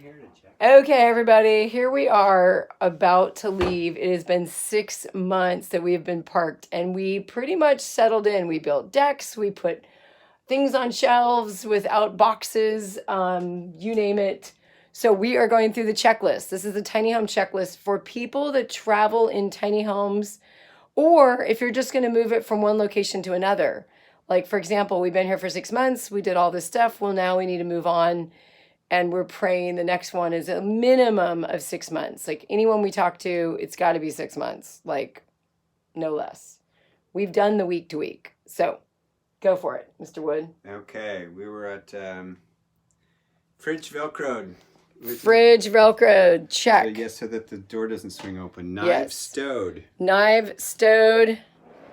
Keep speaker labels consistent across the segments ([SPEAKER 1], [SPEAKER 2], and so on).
[SPEAKER 1] here to check.
[SPEAKER 2] Okay, everybody, here we are about to leave. It has been 6 months that we have been parked, and we pretty much settled in. We built decks, we put things on shelves without boxes, you name it. So we are going through the checklist. This is the tiny home checklist for people that travel in tiny homes, or if you're just going to move it from one location to another. Like, for example, we've been here for 6 months, we did all this stuff. Well, now we need to move on, and we're praying the next one is a minimum of 6 months. Like, anyone we talk to, it's got to be 6 months, like, no less. We've done the week to week. So go for it, Mr. Wood.
[SPEAKER 1] Okay, we were at Fridge Velcroed.
[SPEAKER 2] Fridge Velcroed, check.
[SPEAKER 1] So, yes, so that the door doesn't swing open. Knife
[SPEAKER 2] Yes.
[SPEAKER 1] stowed.
[SPEAKER 2] Knife stowed,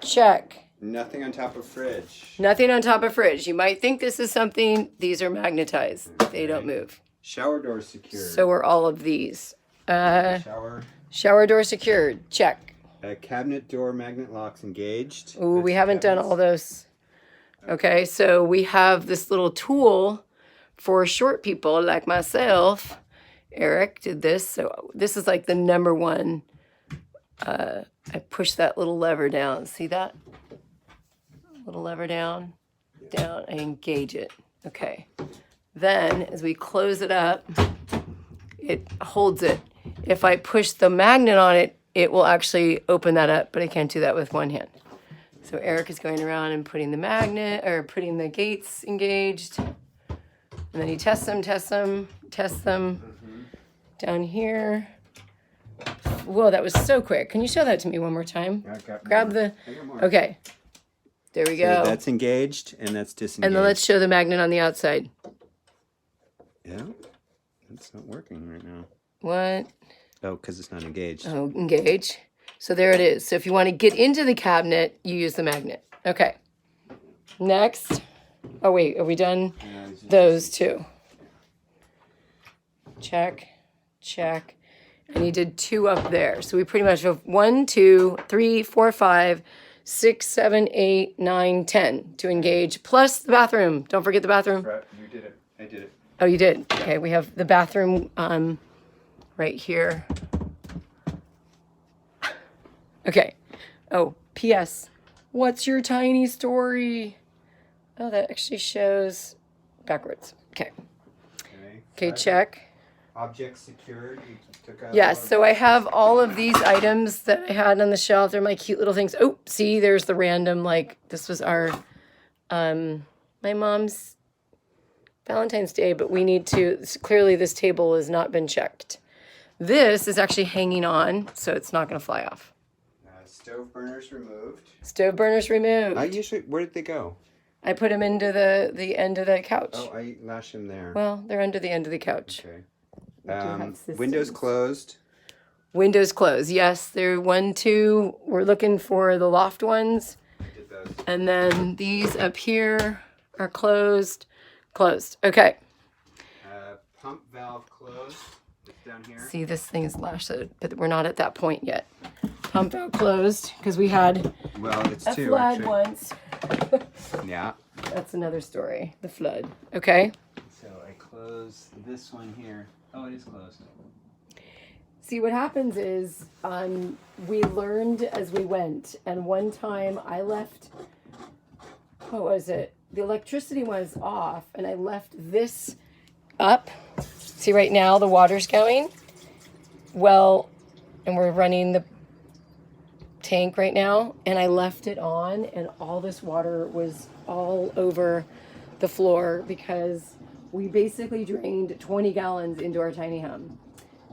[SPEAKER 2] check.
[SPEAKER 1] Nothing on top of fridge.
[SPEAKER 2] Nothing on top of fridge. You might think this is something. These are magnetized. They don't move.
[SPEAKER 1] Shower door secured.
[SPEAKER 2] So are all of these.
[SPEAKER 1] Shower
[SPEAKER 2] door secured, check.
[SPEAKER 1] cabinet door magnet locks engaged.
[SPEAKER 2] Ooh, we haven't done all those. Okay, so we have this little tool for short people like myself. Eric did this. So this is like the number one. I push that little lever down. See that? Little lever down, I engage it. Okay. Then as we close it up, it holds it. If I push the magnet on it, it will actually open that up, but I can't do that with one hand. So Eric is going around and putting the magnet or putting the gates engaged. And then he tests them. Down here. Whoa, that was so quick. Can you show that to me one more time? Grab the, okay. There we go.
[SPEAKER 1] So that's engaged and that's disengaged.
[SPEAKER 2] And then let's show the magnet on the outside.
[SPEAKER 1] Yeah, it's not working right now.
[SPEAKER 2] What?
[SPEAKER 1] Oh, because it's not engaged.
[SPEAKER 2] Oh, engage. So there it is. So if you want to get into the cabinet, you use the magnet. Okay. Next. Oh, wait. Are we done? Those two. Check. And you did 2 up there. So we pretty much have 1, 2, 3, 4, 5, 6, 7, 8, 9, 10 to engage, plus the bathroom. Don't forget the bathroom.
[SPEAKER 1] Right, you did it. I did it.
[SPEAKER 2] Oh, you did? Okay, we have the bathroom right here. Okay. Oh, P.S. What's your tiny story? Oh, that actually shows backwards. Okay. Okay, check.
[SPEAKER 1] Objects secured. You took out.
[SPEAKER 2] Yes, so I have all of these items that I had on the shelf. They're my cute little things. Oh, see, there's the random, like, this was our, my mom's Valentine's Day, but we need to, clearly this table has not been checked. This is actually hanging on, so it's not going to fly off.
[SPEAKER 1] Stove burners removed.
[SPEAKER 2] Stove burners removed.
[SPEAKER 1] Where did they go?
[SPEAKER 2] I put them into the end of the couch.
[SPEAKER 1] Oh, I lash them there.
[SPEAKER 2] Well, they're under the end of the couch.
[SPEAKER 1] Okay. Windows closed.
[SPEAKER 2] Windows closed. Yes, they're 1, 2. We're looking for the loft ones.
[SPEAKER 1] I did those.
[SPEAKER 2] And then these up here are closed. Okay.
[SPEAKER 1] Pump valve closed. It's down here.
[SPEAKER 2] See, this thing is lashed, but we're not at that point yet. Pump valve closed because we had
[SPEAKER 1] it's
[SPEAKER 2] a
[SPEAKER 1] 2
[SPEAKER 2] flood
[SPEAKER 1] actually.
[SPEAKER 2] once.
[SPEAKER 1] Yeah.
[SPEAKER 2] That's another story. The flood. Okay.
[SPEAKER 1] So I close this one here. Oh, it is closed.
[SPEAKER 2] See, what happens is we learned as we went. And one time I left, what was it? The electricity was off and I left this up. See, right now the water's going. Well, and we're running the tank right now. And I left it on and all this water was all over the floor because we basically drained 20 gallons into our tiny home.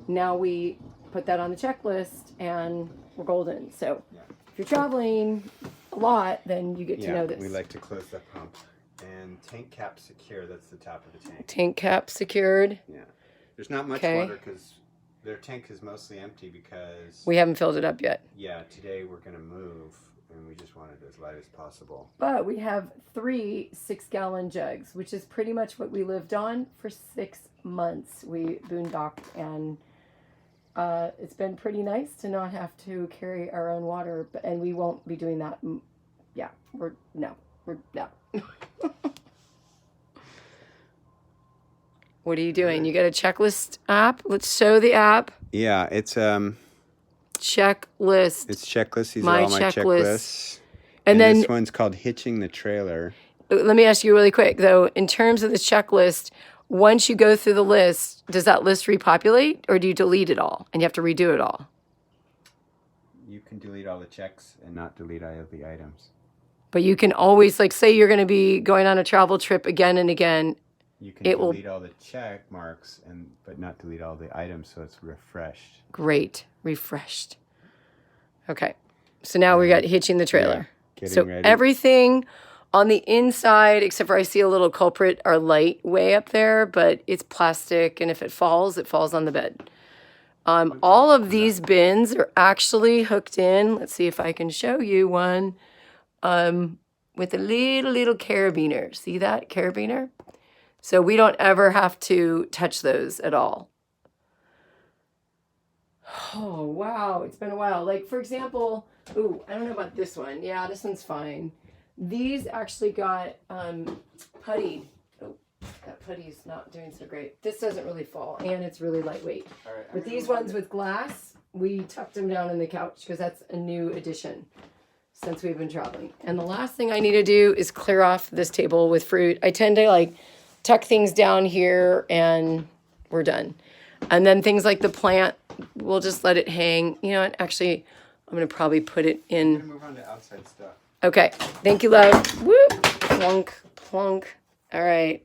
[SPEAKER 2] Now we put that on the checklist and we're golden. So if you're traveling a lot, then you get to know this.
[SPEAKER 1] We like to close the pump. And tank cap secure, that's the top of the tank.
[SPEAKER 2] Tank cap secured.
[SPEAKER 1] Yeah. There's not much water because their tank is mostly empty because...
[SPEAKER 2] We haven't filled it up yet.
[SPEAKER 1] Yeah, today we're going to move and we just want it as light as possible.
[SPEAKER 2] But we have 3 6-gallon jugs, which is pretty much what we lived on for 6 months. We boondocked and it's been pretty nice to not have to carry our own water, and we won't be doing that. Yeah, no. What are you doing? You got a checklist app? Let's show the app.
[SPEAKER 1] Yeah, it's
[SPEAKER 2] Checklist.
[SPEAKER 1] It's checklists. These
[SPEAKER 2] My
[SPEAKER 1] are all my
[SPEAKER 2] checklist.
[SPEAKER 1] checklists.
[SPEAKER 2] And then
[SPEAKER 1] this one's called Hitching the Trailer.
[SPEAKER 2] let me ask you really quick, though, in terms of this checklist, once you go through the list, does that list repopulate or do you delete it all and you have to redo it all?
[SPEAKER 1] You can delete all the checks and not delete all of the items.
[SPEAKER 2] But you can always, like, say you're going to be going on a travel trip again and again.
[SPEAKER 1] You can delete all the check marks, but not delete all the items, so it's refreshed.
[SPEAKER 2] Great. Refreshed. Okay. So now we got hitching the trailer.
[SPEAKER 1] Yeah,
[SPEAKER 2] so
[SPEAKER 1] ready.
[SPEAKER 2] Everything on the inside, except for I see a little culprit, are light way up there, but it's plastic, and if it falls on the bed. All of these bins are actually hooked in. Let's see if I can show you one with a little carabiner. See that carabiner? So we don't ever have to touch those at all. Oh, wow. It's been a while. Like, for example, ooh, I don't know about this one. Yeah, this one's fine. These actually got putty. Oh, that putty's not doing so great. This doesn't really fall, and it's really lightweight.
[SPEAKER 1] All right,
[SPEAKER 2] But these ones with glass, we tucked them down in the couch because that's a new addition since we've been traveling. And the last thing I need to do is clear off this table with fruit. I tend to, like, tuck things down here, and we're done. And then things like the plant, we'll just let it hang. You know what? Actually, I'm going to probably put it in.
[SPEAKER 1] I'm going to move on to outside stuff.
[SPEAKER 2] Okay. Thank you, love. Whoop. Plunk, plunk. All right.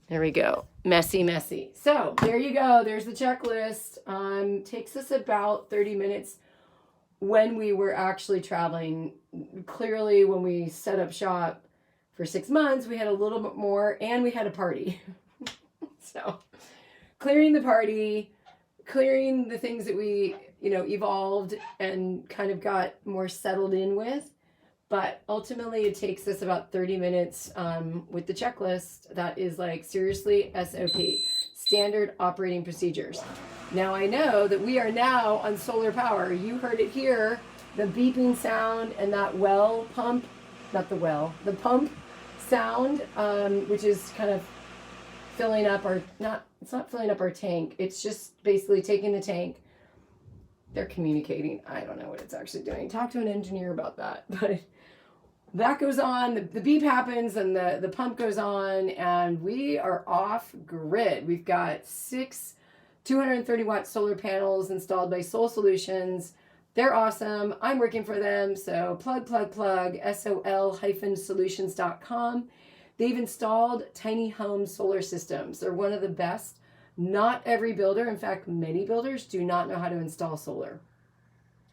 [SPEAKER 2] There we go. Messy, messy. So there you go. There's the checklist. Takes us about 30 minutes when we were actually traveling. Clearly, when we set up shop for 6 months, we had a little bit more, and we had a party. So clearing the party, clearing the things that we, evolved and kind of got more settled in with. But ultimately, it takes us about 30 minutes with the checklist. That is like, seriously, SOP, standard operating procedures. Now, I know that we are now on solar power. You heard it here, the beeping sound and that well pump, the pump sound, which is kind of filling up it's not filling up our tank. It's just basically taking the tank. They're communicating. I don't know what it's actually doing. Talk to an engineer about that. But that goes on, the beep happens, and the pump goes on, and we are off grid. We've got 6 230-watt solar panels installed by Sol Solutions. They're awesome. I'm working for them, so plug, sol-solutions.com. They've installed tiny home solar systems. They're one of the best. Not every builder, in fact, many builders do not know how to install solar.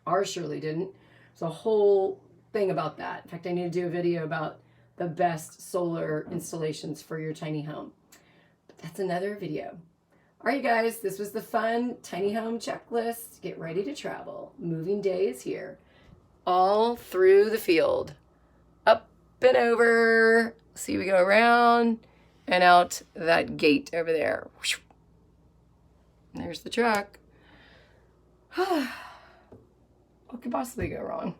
[SPEAKER 2] Ours surely didn't. It's a whole thing about that. In fact, I need to do a video about the best solar installations for your tiny home. But that's another video. All right, guys, this was the fun tiny home checklist. Get ready to travel. Moving day is here. All through the field. Up and over. See, we go around and out that gate over there. There's the truck. What could possibly go wrong?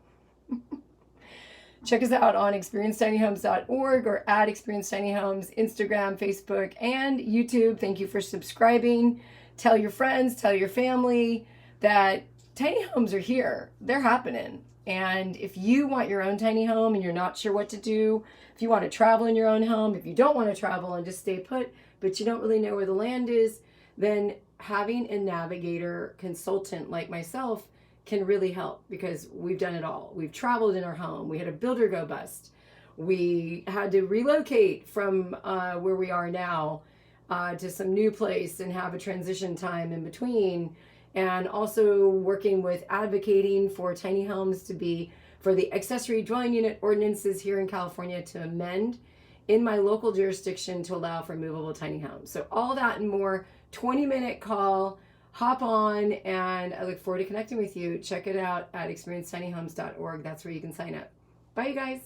[SPEAKER 2] Check us out on experiencetinyhomes.org or at Experience Tiny Homes, Instagram, Facebook, and YouTube. Thank you for subscribing. Tell your friends, tell your family that tiny homes are here. They're happening. And if you want your own tiny home and you're not sure what to do, if you want to travel in your own home, if you don't want to travel and just stay put, but you don't really know where the land is, then having a navigator consultant like myself can really help, because we've done it all. We've traveled in our home. We had a builder go bust. We had to relocate from where we are now to some new place and have a transition time in between. And also working with advocating for tiny homes to be, for the accessory dwelling unit ordinances here in California to amend in my local jurisdiction to allow for movable tiny homes. So all that and more, 20-minute call, hop on, and I look forward to connecting with you. Check it out at experiencetinyhomes.org. That's where you can sign up. Bye, you guys.